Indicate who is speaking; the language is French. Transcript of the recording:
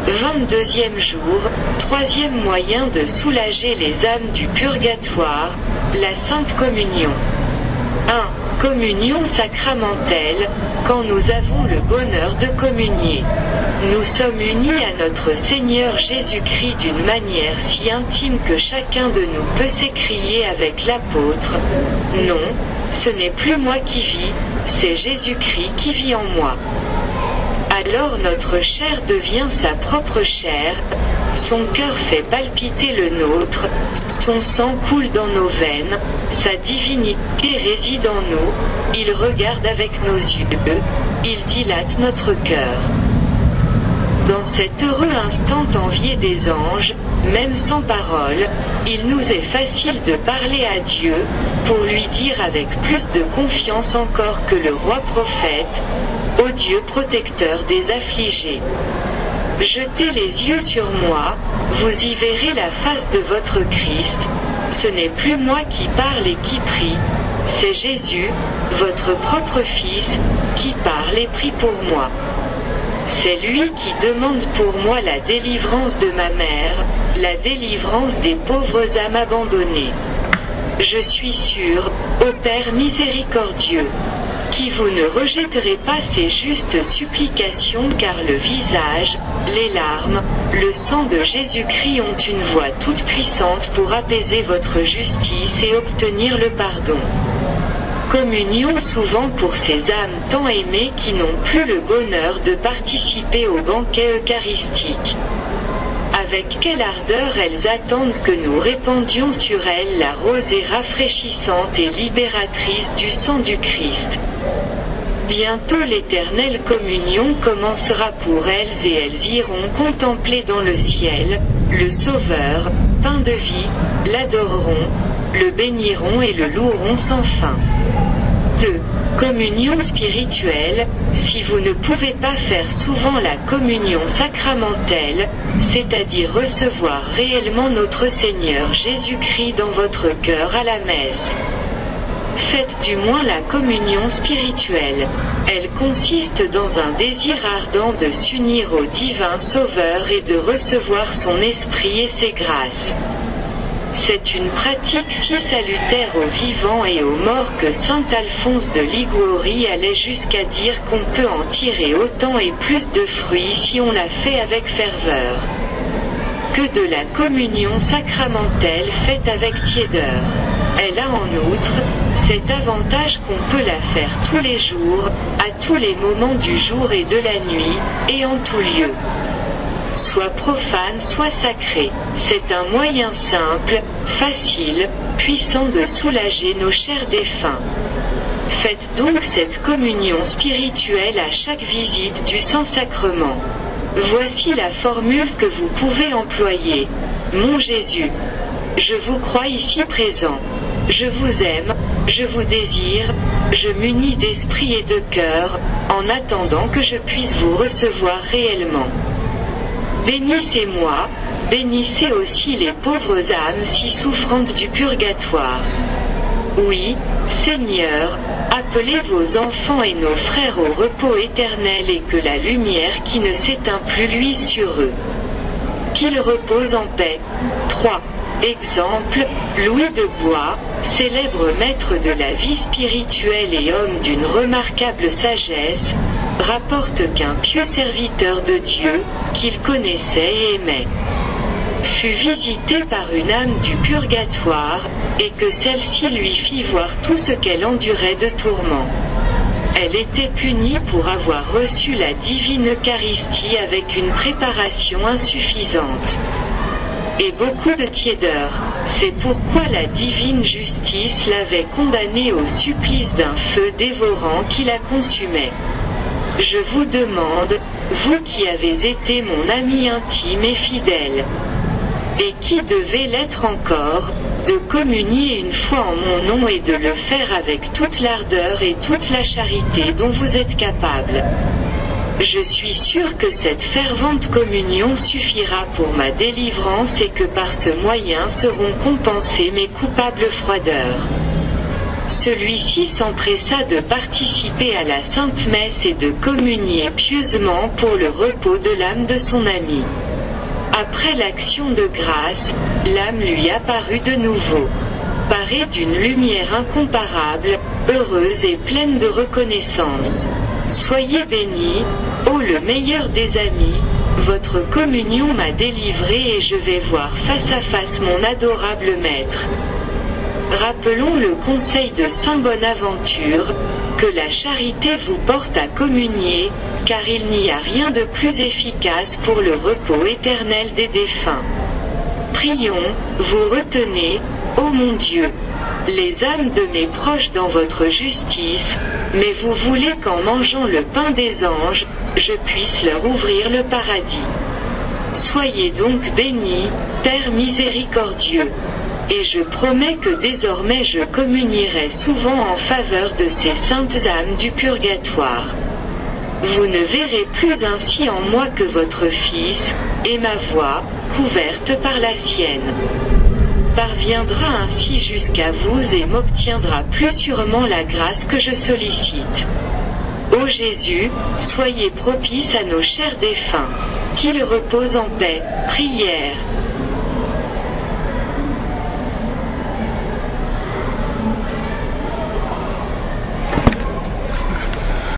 Speaker 1: 22e jour, troisième moyen de soulager les âmes du purgatoire, la Sainte Communion. 1. Communion sacramentelle, quand nous avons le bonheur de communier. Nous sommes unis à notre Seigneur Jésus-Christ d'une manière si intime que chacun de nous peut s'écrier avec l'apôtre « Non, ce n'est plus moi qui vis, c'est Jésus-Christ qui vit en moi ». Alors notre chair devient sa propre chair, son cœur fait palpiter le nôtre, son sang coule dans nos veines, sa divinité réside en nous, il regarde avec nos yeux, il dilate notre cœur. Dans cet heureux instant envié des anges, même sans parole, il nous est facile de parler à Dieu, pour lui dire avec plus de confiance encore que le roi prophète, « Ô Dieu protecteur des affligés, jetez les yeux sur moi, vous y verrez la face de votre Christ, ce n'est plus moi qui parle et qui prie, c'est Jésus, votre propre Fils, qui parle et prie pour moi. C'est lui qui demande pour moi la délivrance de ma mère, la délivrance des pauvres âmes abandonnées. Je suis sûr, ô Père miséricordieux, qui vous ne rejetterez pas ces justes supplications car le visage, les larmes, le sang de Jésus-Christ ont une voix toute puissante pour apaiser votre justice et obtenir le pardon. Communion souvent pour ces âmes tant aimées qui n'ont plus le bonheur de participer au banquet eucharistique. Avec quelle ardeur elles attendent que nous répandions sur elles la rosée rafraîchissante et libératrice du sang du Christ. Bientôt l'éternelle communion commencera pour elles et elles iront contempler dans le ciel, le Sauveur, pain de vie, l'adoreront, le béniront et le loueront sans fin. 2. Communion spirituelle, si vous ne pouvez pas faire souvent la communion sacramentelle, c'est-à-dire recevoir réellement notre Seigneur Jésus-Christ dans votre cœur à la messe. Faites du moins la communion spirituelle. Elle consiste dans un désir ardent de s'unir au divin Sauveur et de recevoir son esprit et ses grâces. C'est une pratique si salutaire aux vivants et aux morts que saint Alphonse de Liguori allait jusqu'à dire qu'on peut en tirer autant et plus de fruits si on la fait avec ferveur que de la communion sacramentelle faite avec tiédeur. Elle a en outre cet avantage qu'on peut la faire tous les jours, à tous les moments du jour et de la nuit, et en tout lieu. Soit profane, soit sacré, c'est un moyen simple, facile, puissant de soulager nos chers défunts. Faites donc cette communion spirituelle à chaque visite du Saint-Sacrement. Voici la formule que vous pouvez employer. Mon Jésus, je vous crois ici présent. Je vous aime, je vous désire, je m'unis d'esprit et de cœur, en attendant que je puisse vous recevoir réellement. Bénissez-moi, bénissez aussi les pauvres âmes si souffrantes du purgatoire. Oui, Seigneur, appelez vos enfants et nos frères au repos éternel et que la lumière qui ne s'éteint plus luise sur eux. Qu'ils reposent en paix. 3. Exemple, Louis de Bois, célèbre maître de la vie spirituelle et homme d'une remarquable sagesse, rapporte qu'un pieux serviteur de Dieu, qu'il connaissait et aimait, fut visité par une âme du purgatoire, et que celle-ci lui fit voir tout ce qu'elle endurait de tourments. Elle était punie pour avoir reçu la divine Eucharistie avec une préparation insuffisante et beaucoup de tiédeur. C'est pourquoi la divine justice l'avait condamnée au supplice d'un feu dévorant qui la consumait. Je vous demande, vous qui avez été mon ami intime et fidèle, et qui devez l'être encore, de communier une fois en mon nom et de le faire avec toute l'ardeur et toute la charité dont vous êtes capable. Je suis sûr que cette fervente communion suffira pour ma délivrance et que par ce moyen seront compensées mes coupables froideurs. Celui-ci s'empressa de participer à la Sainte Messe et de communier pieusement pour le repos de l'âme de son ami. Après l'action de grâce, l'âme lui apparut de nouveau. Parée d'une lumière incomparable, heureuse et pleine de reconnaissance. Soyez bénis, ô le meilleur des amis, votre communion m'a délivré et je vais voir face à face mon adorable maître. Rappelons le conseil de saint Bonaventure, que la charité vous porte à communier, car il n'y a rien de plus efficace pour le repos éternel des défunts. Prions, vous retenez, ô mon Dieu, les âmes de mes proches dans votre justice, mais vous voulez qu'en mangeant le pain des anges, je puisse leur ouvrir le paradis. Soyez donc bénis, Père miséricordieux. Et je promets que désormais je communierai souvent en faveur de ces saintes âmes du purgatoire. Vous ne verrez plus ainsi en moi que votre Fils, et ma voix, couverte par la sienne, parviendra ainsi jusqu'à vous et m'obtiendra plus sûrement la grâce que je sollicite. Ô Jésus, soyez propice à nos chers défunts. Qu'ils reposent en paix. Prière.